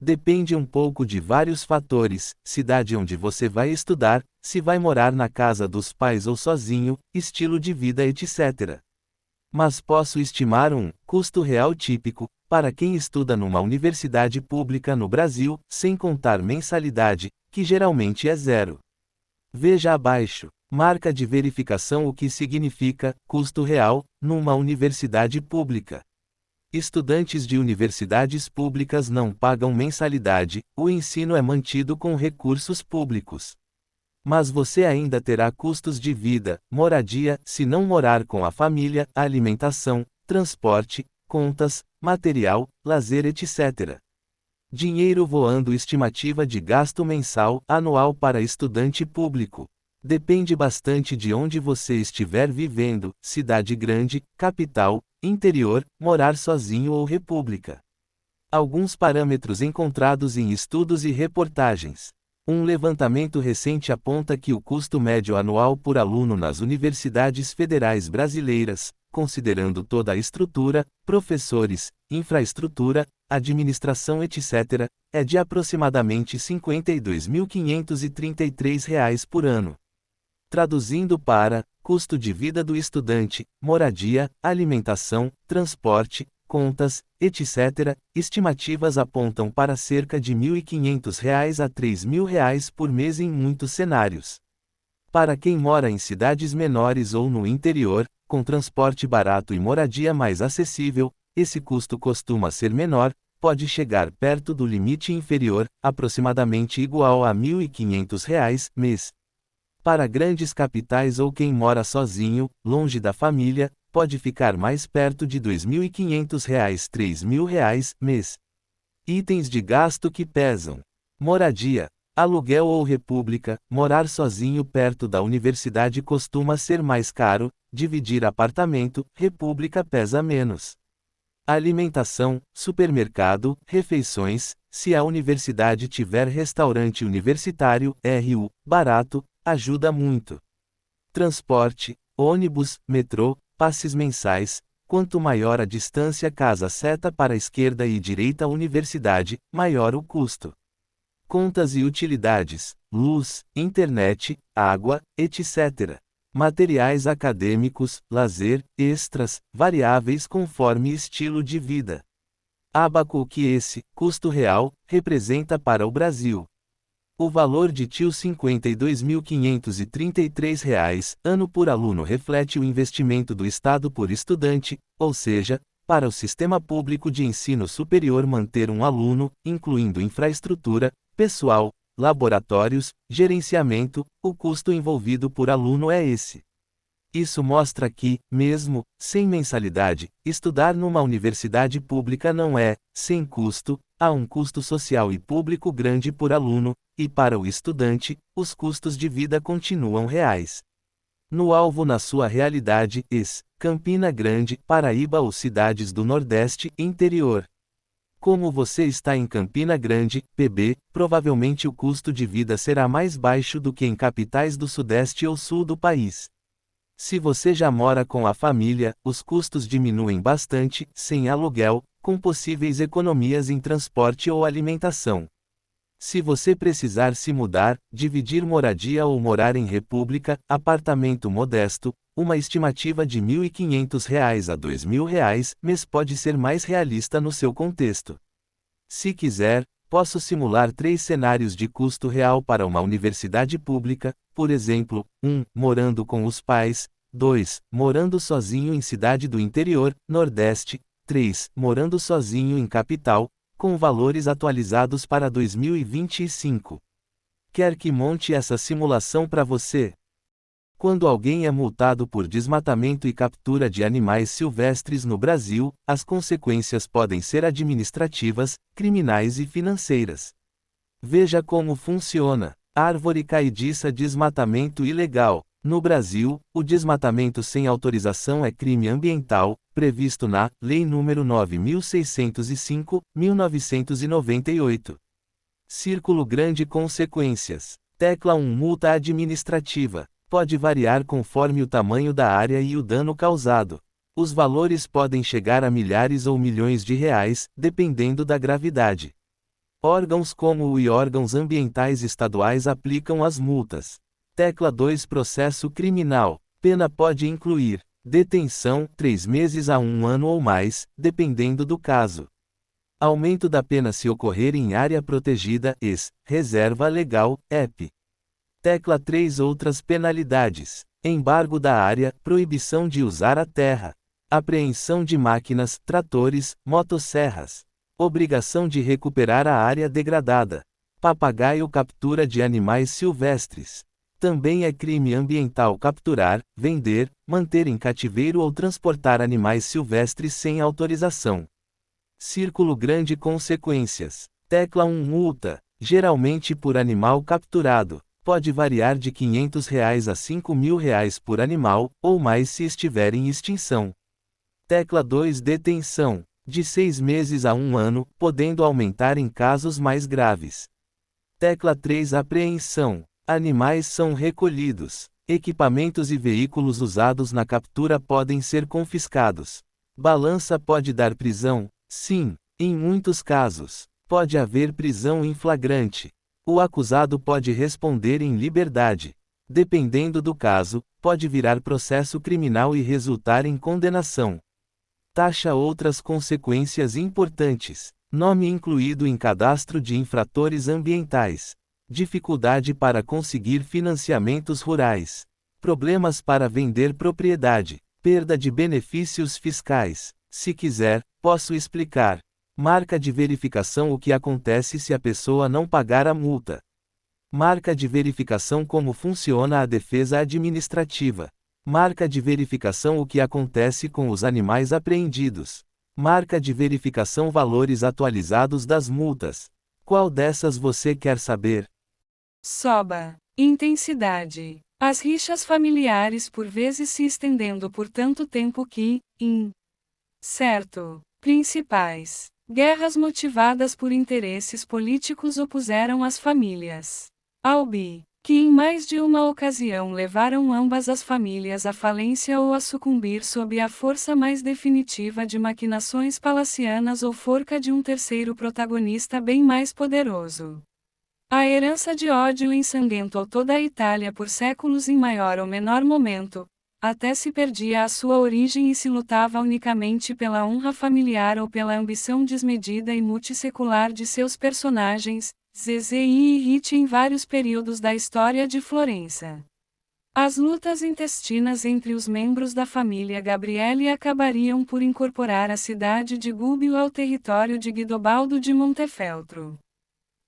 Depende um pouco de vários fatores: cidade onde você vai estudar, se vai morar na casa dos pais ou sozinho, estilo de vida, etc. Mas posso estimar um custo real típico para quem estuda numa universidade pública no Brasil, sem contar mensalidade, que geralmente é zero. Veja abaixo. Marca de verificação: o que significa custo real numa universidade pública. Estudantes de universidades públicas não pagam mensalidade, o ensino é mantido com recursos públicos. Mas você ainda terá custos de vida, moradia, se não morar com a família, alimentação, transporte, contas, material, lazer, etc. Dinheiro voando: estimativa de gasto mensal, anual para estudante público. Depende bastante de onde você estiver vivendo: cidade grande, capital, interior, morar sozinho ou república. Alguns parâmetros encontrados em estudos e reportagens. Um levantamento recente aponta que o custo médio anual por aluno nas universidades federais brasileiras, considerando toda a estrutura, professores, infraestrutura, administração, etc., é de aproximadamente R$ 52.533 por ano. Traduzindo para custo de vida do estudante, moradia, alimentação, transporte, contas, etc., estimativas apontam para cerca de R$ 1.500 a R$ 3.000 por mês em muitos cenários. Para quem mora em cidades menores ou no interior, com transporte barato e moradia mais acessível, esse custo costuma ser menor, pode chegar perto do limite inferior, aproximadamente igual a R$ 1.500 mês. Para grandes capitais ou quem mora sozinho, longe da família, pode ficar mais perto de R$ 2.500, R$ 3.000 mês. Itens de gasto que pesam: moradia, aluguel ou república. Morar sozinho perto da universidade costuma ser mais caro, dividir apartamento, república pesa menos. Alimentação, supermercado, refeições, se a universidade tiver restaurante universitário, RU, barato, ajuda muito. Transporte, ônibus, metrô, passes mensais. Quanto maior a distância casa seta para a esquerda e direita universidade, maior o custo. Contas e utilidades, luz, internet, água, etc. Materiais acadêmicos, lazer, extras, variáveis conforme estilo de vida. Abaco: o que esse custo real representa para o Brasil. O valor de R$ 52.533 ano por aluno reflete o investimento do Estado por estudante, ou seja, para o sistema público de ensino superior manter um aluno, incluindo infraestrutura, pessoal, laboratórios, gerenciamento, o custo envolvido por aluno é esse. Isso mostra que, mesmo sem mensalidade, estudar numa universidade pública não é, sem custo. Há um custo social e público grande por aluno, e para o estudante, os custos de vida continuam reais. No alvo na sua realidade, Campina Grande, Paraíba ou cidades do Nordeste, interior. Como você está em Campina Grande, PB, provavelmente o custo de vida será mais baixo do que em capitais do Sudeste ou Sul do país. Se você já mora com a família, os custos diminuem bastante, sem aluguel, com possíveis economias em transporte ou alimentação. Se você precisar se mudar, dividir moradia ou morar em república, apartamento modesto, uma estimativa de R$ 1.500 a R$ 2.000 mês pode ser mais realista no seu contexto. Se quiser, posso simular 3 cenários de custo real para uma universidade pública, por exemplo, 1. Morando com os pais, 2. Morando sozinho em cidade do interior, Nordeste, 3. Morando sozinho em capital, com valores atualizados para 2025. Quer que monte essa simulação para você? Quando alguém é multado por desmatamento e captura de animais silvestres no Brasil, as consequências podem ser administrativas, criminais e financeiras. Veja como funciona. Árvore caidiça: desmatamento ilegal. No Brasil, o desmatamento sem autorização é crime ambiental, previsto na Lei nº 9.605, 1998. Círculo grande: consequências. Tecla 1. Multa administrativa. Pode variar conforme o tamanho da área e o dano causado. Os valores podem chegar a milhares ou milhões de reais, dependendo da gravidade. Órgãos como o e órgãos ambientais estaduais aplicam as multas. Tecla 2 Processo criminal. Pena pode incluir detenção, 3 meses a 1 ano ou mais, dependendo do caso. Aumento da pena se ocorrer em área protegida, reserva legal, EP. Tecla 3 Outras penalidades. Embargo da área, proibição de usar a terra. Apreensão de máquinas, tratores, motosserras. Obrigação de recuperar a área degradada. Papagaio captura de animais silvestres. Também é crime ambiental capturar, vender, manter em cativeiro ou transportar animais silvestres sem autorização. Círculo grande consequências. Tecla 1 Multa, geralmente por animal capturado. Pode variar de R$ 500 a R$ 5.000 por animal, ou mais se estiver em extinção. Tecla 2 Detenção, de 6 meses a 1 ano, podendo aumentar em casos mais graves. Tecla 3 Apreensão. Animais são recolhidos. Equipamentos e veículos usados na captura podem ser confiscados. Balança pode dar prisão? Sim, em muitos casos. Pode haver prisão em flagrante. O acusado pode responder em liberdade. Dependendo do caso, pode virar processo criminal e resultar em condenação. Taxa outras consequências importantes. Nome incluído em cadastro de infratores ambientais. Dificuldade para conseguir financiamentos rurais. Problemas para vender propriedade. Perda de benefícios fiscais. Se quiser, posso explicar. Marca de verificação: o que acontece se a pessoa não pagar a multa. Marca de verificação: como funciona a defesa administrativa. Marca de verificação: o que acontece com os animais apreendidos. Marca de verificação: valores atualizados das multas. Qual dessas você quer saber? Soba. Intensidade. As rixas familiares por vezes se estendendo por tanto tempo que, certo. Principais. Guerras motivadas por interesses políticos opuseram as famílias. Albi, que em mais de uma ocasião levaram ambas as famílias à falência ou a sucumbir sob a força mais definitiva de maquinações palacianas ou forca de um terceiro protagonista bem mais poderoso. A herança de ódio ensanguentou toda a Itália por séculos em maior ou menor momento, até se perdia a sua origem e se lutava unicamente pela honra familiar ou pela ambição desmedida e multissecular de seus personagens, Zezé e Rite em vários períodos da história de Florença. As lutas intestinas entre os membros da família Gabrielli acabariam por incorporar a cidade de Gubbio ao território de Guidobaldo de Montefeltro.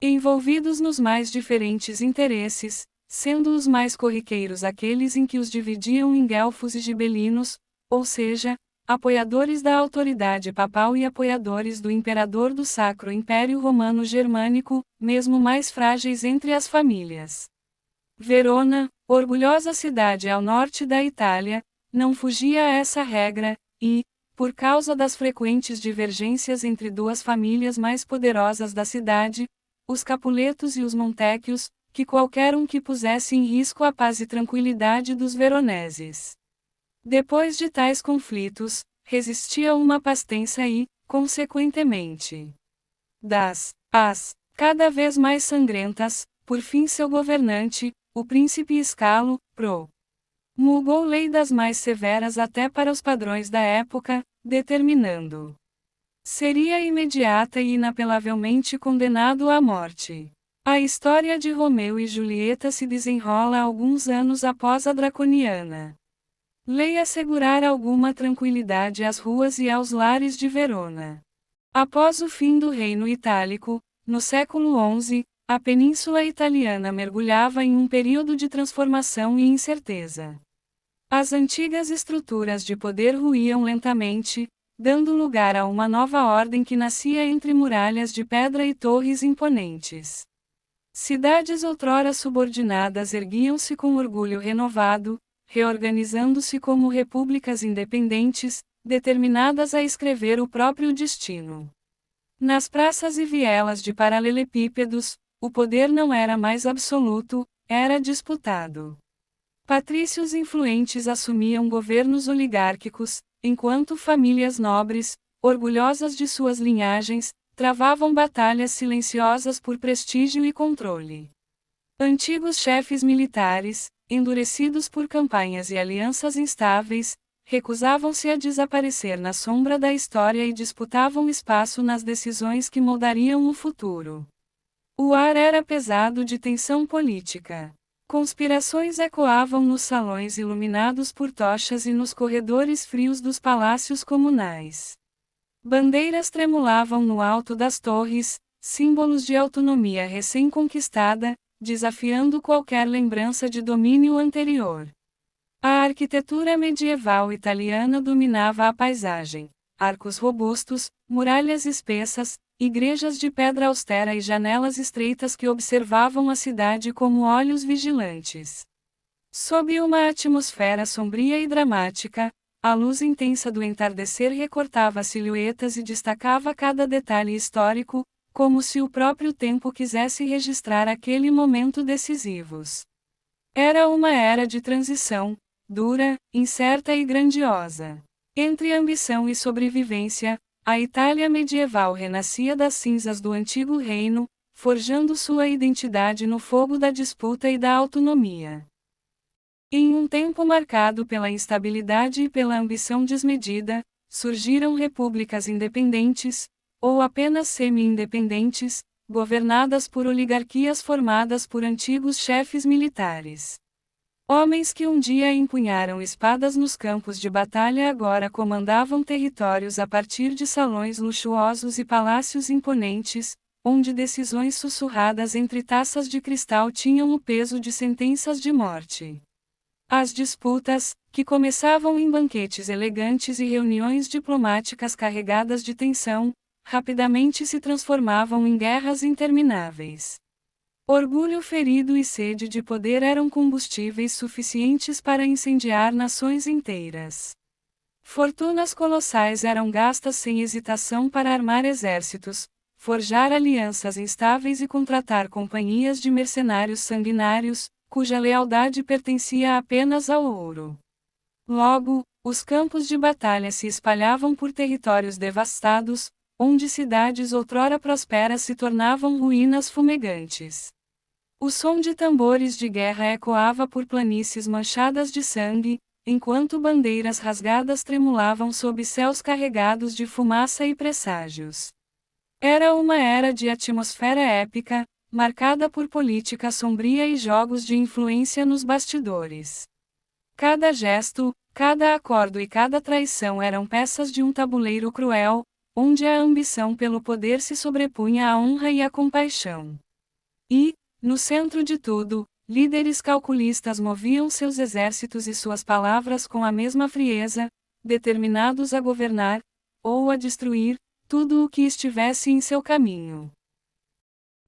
Envolvidos nos mais diferentes interesses, sendo os mais corriqueiros aqueles em que os dividiam em guelfos e gibelinos, ou seja, apoiadores da autoridade papal e apoiadores do imperador do Sacro Império Romano Germânico, mesmo mais frágeis entre as famílias. Verona, orgulhosa cidade ao norte da Itália, não fugia a essa regra, e, por causa das frequentes divergências entre duas famílias mais poderosas da cidade, os Capuletos e os Montecchios, que qualquer um que pusesse em risco a paz e tranquilidade dos veroneses. Depois de tais conflitos, resistia uma paz tensa e, consequentemente, cada vez mais sangrentas, por fim seu governante, o príncipe Escalo, promulgou lei das mais severas até para os padrões da época, determinando seria imediata e inapelavelmente condenado à morte. A história de Romeu e Julieta se desenrola alguns anos após a draconiana lei assegurar alguma tranquilidade às ruas e aos lares de Verona. Após o fim do Reino Itálico, no século XI, a península italiana mergulhava em um período de transformação e incerteza. As antigas estruturas de poder ruíam lentamente, dando lugar a uma nova ordem que nascia entre muralhas de pedra e torres imponentes. Cidades outrora subordinadas erguiam-se com orgulho renovado, reorganizando-se como repúblicas independentes, determinadas a escrever o próprio destino. Nas praças e vielas de paralelepípedos, o poder não era mais absoluto, era disputado. Patrícios influentes assumiam governos oligárquicos, enquanto famílias nobres, orgulhosas de suas linhagens, travavam batalhas silenciosas por prestígio e controle. Antigos chefes militares, endurecidos por campanhas e alianças instáveis, recusavam-se a desaparecer na sombra da história e disputavam espaço nas decisões que moldariam o futuro. O ar era pesado de tensão política. Conspirações ecoavam nos salões iluminados por tochas e nos corredores frios dos palácios comunais. Bandeiras tremulavam no alto das torres, símbolos de autonomia recém-conquistada, desafiando qualquer lembrança de domínio anterior. A arquitetura medieval italiana dominava a paisagem. Arcos robustos, muralhas espessas, igrejas de pedra austera e janelas estreitas que observavam a cidade como olhos vigilantes. Sob uma atmosfera sombria e dramática, a luz intensa do entardecer recortava silhuetas e destacava cada detalhe histórico, como se o próprio tempo quisesse registrar aquele momento decisivo. Era uma era de transição, dura, incerta e grandiosa. Entre ambição e sobrevivência, a Itália medieval renascia das cinzas do antigo reino, forjando sua identidade no fogo da disputa e da autonomia. Em um tempo marcado pela instabilidade e pela ambição desmedida, surgiram repúblicas independentes, ou apenas semi-independentes, governadas por oligarquias formadas por antigos chefes militares. Homens que um dia empunharam espadas nos campos de batalha agora comandavam territórios a partir de salões luxuosos e palácios imponentes, onde decisões sussurradas entre taças de cristal tinham o peso de sentenças de morte. As disputas, que começavam em banquetes elegantes e reuniões diplomáticas carregadas de tensão, rapidamente se transformavam em guerras intermináveis. Orgulho ferido e sede de poder eram combustíveis suficientes para incendiar nações inteiras. Fortunas colossais eram gastas sem hesitação para armar exércitos, forjar alianças instáveis e contratar companhias de mercenários sanguinários, cuja lealdade pertencia apenas ao ouro. Logo, os campos de batalha se espalhavam por territórios devastados, onde cidades outrora prosperas se tornavam ruínas fumegantes. O som de tambores de guerra ecoava por planícies manchadas de sangue, enquanto bandeiras rasgadas tremulavam sob céus carregados de fumaça e presságios. Era uma era de atmosfera épica, marcada por política sombria e jogos de influência nos bastidores. Cada gesto, cada acordo e cada traição eram peças de um tabuleiro cruel, onde a ambição pelo poder se sobrepunha à honra e à compaixão. E, no centro de tudo, líderes calculistas moviam seus exércitos e suas palavras com a mesma frieza, determinados a governar, ou a destruir, tudo o que estivesse em seu caminho.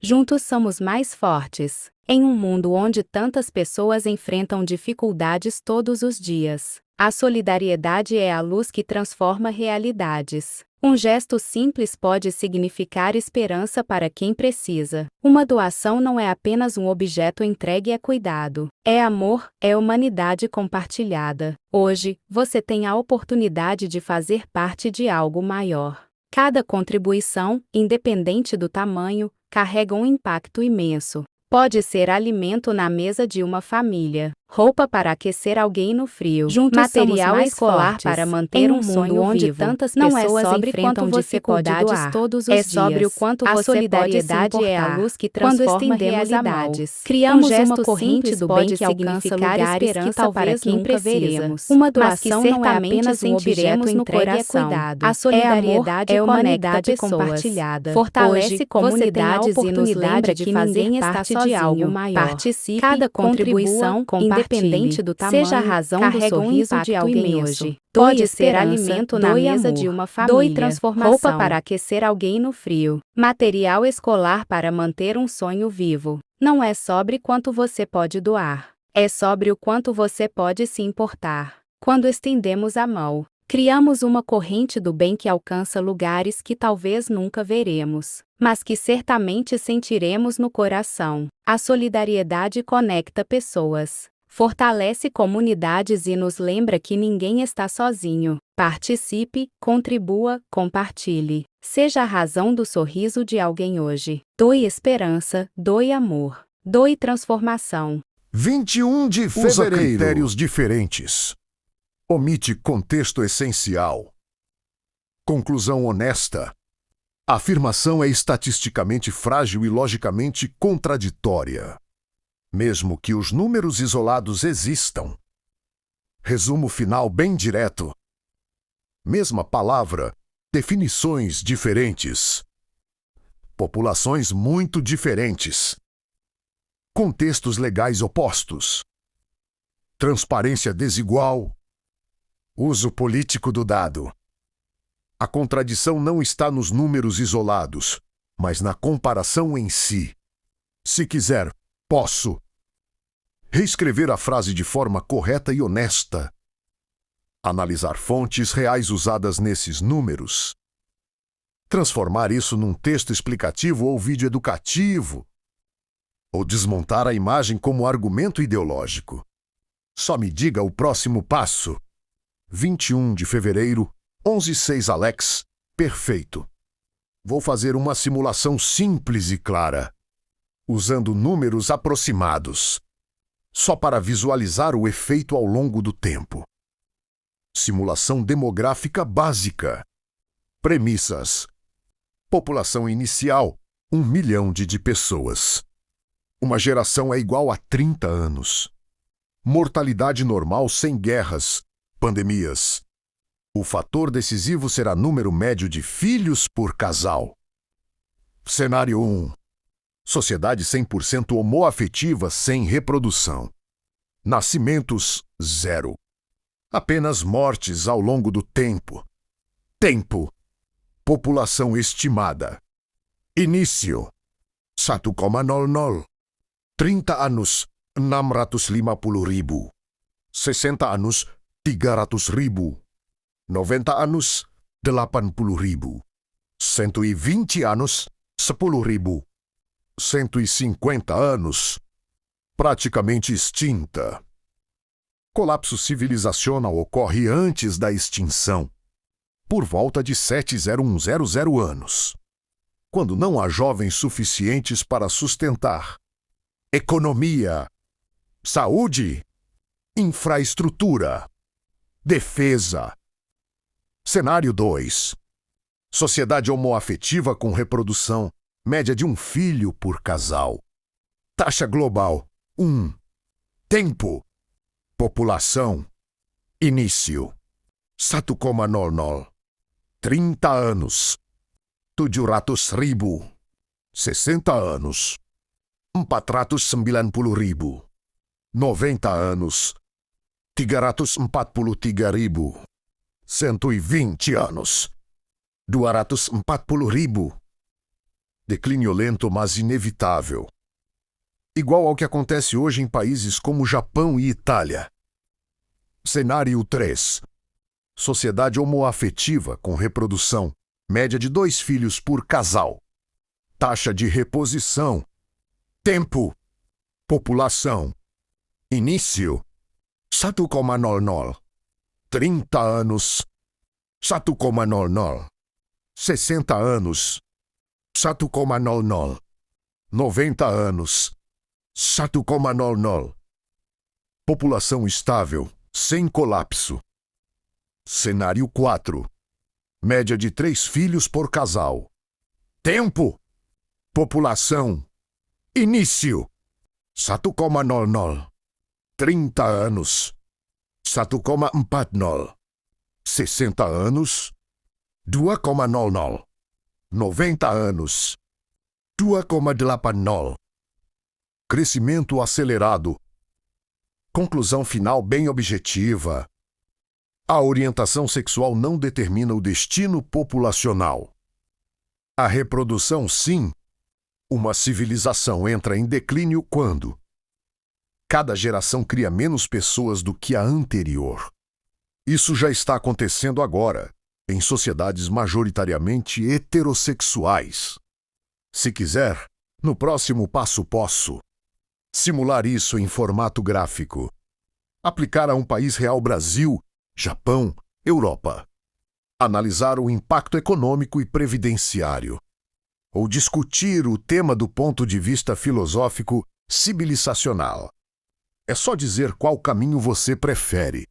Juntos somos mais fortes. Em um mundo onde tantas pessoas enfrentam dificuldades todos os dias, a solidariedade é a luz que transforma realidades. Um gesto simples pode significar esperança para quem precisa. Uma doação não é apenas um objeto entregue a cuidado. É amor, é humanidade compartilhada. Hoje, você tem a oportunidade de fazer parte de algo maior. Cada contribuição, independente do tamanho, carrega um impacto imenso. Pode ser alimento na mesa de uma família, roupa para aquecer alguém no frio, material escolar para manter um sonho onde tantas pessoas enfrentam dificuldades todos os dias. É sobre o quanto a solidariedade é a luz que transforma realidades. Criamos uma corrente do bem que alcança lugares que talvez nunca veremos. Uma doação não é apenas um objeto entregue a cuidado. A solidariedade é humanidade compartilhada. Fortalece comunidades e nos lembra que ninguém está sozinho. De algo maior. Participe, cada contribuição, independente do tamanho, seja a razão do sorriso de alguém hoje. Pode ser alimento na mesa de uma família, doe transformação, roupa para aquecer alguém no frio, material escolar para manter um sonho vivo. Não é sobre quanto você pode doar, é sobre o quanto você pode se importar. Quando estendemos a mão, criamos uma corrente do bem que alcança lugares que talvez nunca veremos, mas que certamente sentiremos no coração. A solidariedade conecta pessoas, fortalece comunidades e nos lembra que ninguém está sozinho. Participe, contribua, compartilhe. Seja a razão do sorriso de alguém hoje. Doe esperança, doe amor, doe transformação. 21 de Usa fevereiro. critérios diferentes. Omite contexto essencial. Conclusão honesta. A afirmação é estatisticamente frágil e logicamente contraditória, mesmo que os números isolados existam. Resumo final bem direto. Mesma palavra, definições diferentes. Populações muito diferentes. Contextos legais opostos. Transparência desigual. Uso político do dado. A contradição não está nos números isolados, mas na comparação em si. Se quiser, posso reescrever a frase de forma correta e honesta. Analisar fontes reais usadas nesses números. Transformar isso num texto explicativo ou vídeo educativo. Ou desmontar a imagem como argumento ideológico. Só me diga o próximo passo. 21 de fevereiro, 11:06 Alex, perfeito. Vou fazer uma simulação simples e clara, usando números aproximados, só para visualizar o efeito ao longo do tempo. Simulação demográfica básica. Premissas. População inicial, 1 milhão de pessoas. Uma geração é igual a 30 anos. Mortalidade normal sem guerras, pandemias. O fator decisivo será número médio de filhos por casal. Cenário 1. Sociedade 100% homoafetiva sem reprodução. Nascimentos, 0. Apenas mortes ao longo do tempo. Tempo. População estimada. Início. 1,00. 30 anos, 650.000. 60 anos, 300.000. 90 anos, 80.000. 120 anos, 10.000. 150 anos, praticamente extinta. Colapso civilizacional ocorre antes da extinção, por volta de 70100 anos, quando não há jovens suficientes para sustentar economia, saúde, infraestrutura, defesa. Cenário 2. Sociedade homoafetiva com reprodução, média de 1 filho por casal. Taxa global, 1. Tempo. População. Início. 1,00. 30 anos. 700.000. 60 anos. 490.000. 90 anos. 343.000. 120 anos. 240.000. Declínio lento, mas inevitável. Igual ao que acontece hoje em países como Japão e Itália. Cenário 3. Sociedade homoafetiva com reprodução, média de 2 filhos por casal. Taxa de reposição. Tempo. População. Início. 1,00. 30 anos. 1,00. 60 anos. 1,00. 90 anos. 1,00. População estável, sem colapso. Cenário 4. Média de 3 filhos por casal. Tempo. População. Início. 1,00. 30 anos. 1,40. 60 anos. 2,00. 90 anos. 2,80. Crescimento acelerado. Conclusão final bem objetiva. A orientação sexual não determina o destino populacional. A reprodução, sim. Uma civilização entra em declínio quando cada geração cria menos pessoas do que a anterior. Isso já está acontecendo agora, em sociedades majoritariamente heterossexuais. Se quiser, no próximo passo posso simular isso em formato gráfico. Aplicar a um país real Brasil, Japão, Europa. analisar o impacto econômico e previdenciário, ou discutir o tema do ponto de vista filosófico civilizacional. É só dizer qual caminho você prefere.